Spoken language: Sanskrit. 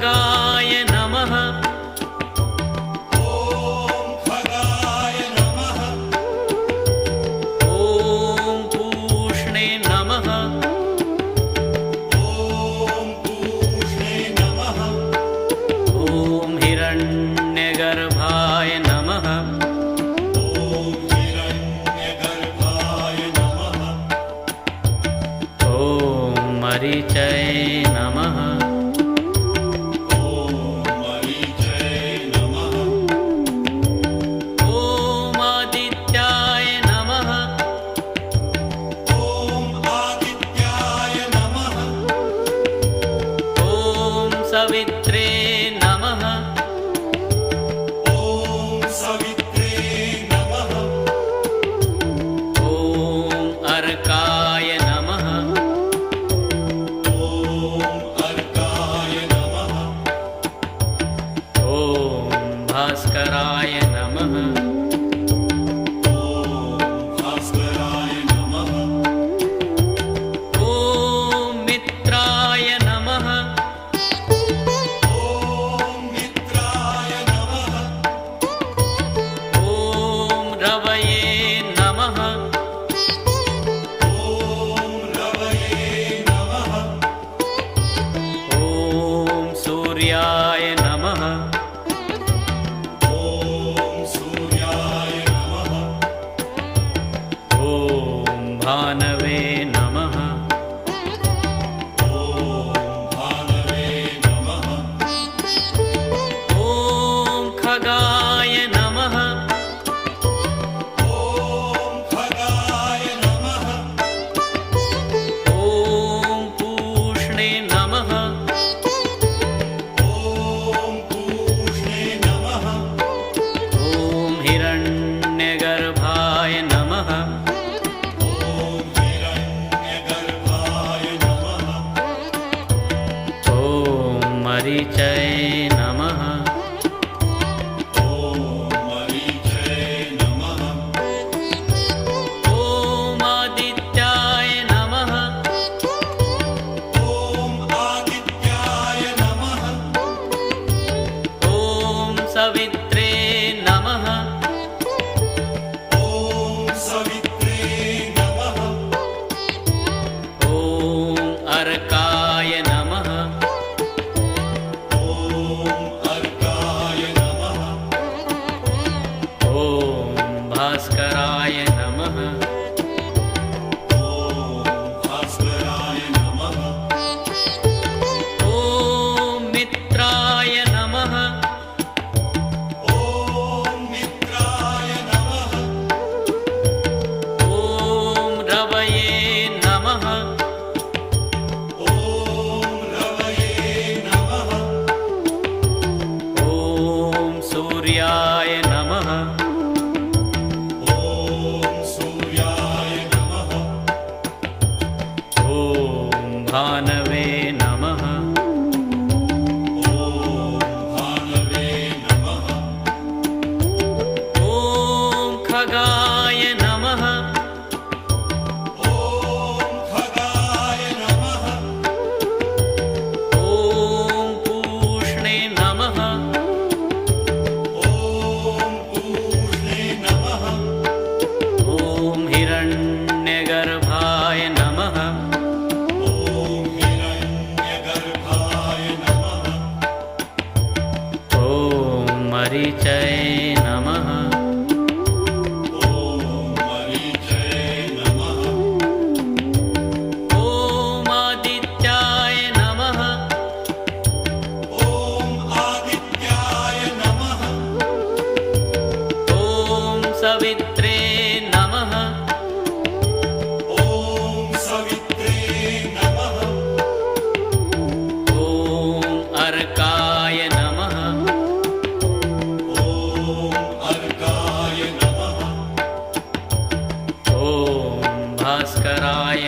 खगाय नमः। ॐ खगाय नमः। ॐ पूष्णे नमः। ॐ पूष्णे नमः। ॐ हिरण्यगर्भाय नमः। ॐ हिरण्यगर्भाय नमः। ॐ मरीचये नमः। ॐ मरीचये नमः। ॐ आदित्याय नमः। ॐ आदित्याय नमः। ॐ सवित्रे नमः। ॐ सवित्रे नमः। ॐ अर्काय नमः। ॐ अर्काय नमः। ॐ भास्कराय नमः। ॐ भास्कराय नमः। ॐ मित्राय नमः। ॐ मित्राय नमः। ॐ रवये नमः। ॐ रवये नमः। ॐ सूर्याय नमः। ॐ सूर्याय नमः। ॐ भानवे नमः। ॐ भानवे नमः। ॐ खगाय नमः। ॐ खगाय नमः। ॐ पूष्णे नमः। ॐ पूष्णे नमः। ॐ हिरण्यगर्भाय नमः। ॐ हिरण्यगर्भाय नमः। ॐ मरीचये नमः। ॐ मरीचये नमः। ॐ आदित्याय नमः। ॐ आदित्याय नमः। ॐ सवित्रे नमः। ॐ सवित्रे नमः। ॐ अर्काय नमः। ॐ अर्काय नमः। ॐ भास्कराय नमः। ॐ भास्कराय नमः। ॐ मित्राय नमः। ॐ मित्राय नमः। ॐ रवये नमः। ॐ रवये नमः। ॐ सूर्याय नमः। ॐ सूर्याय नमः। ॐ भानवे नमः। ॐ भानवे नमः। ॐ खगाय नमः। ॐ खगाय नमः। ॐ पूष्णे नमः। ॐ पूष्णे नमः। ॐ हिरण्यगर्भाय नमः। ॐ हिरण्यगर्भाय नमः। ॐ मरीचये नमः। ॐ मरीचये नमः। ॐ आदित्याय नमः। ॐ आदित्याय नमः। ॐ सवित्रे नमः। ॐ सवित्रे नमः। ॐ अर्काय नमः। ॐ अर्काय नमः। ॐ भास्कराय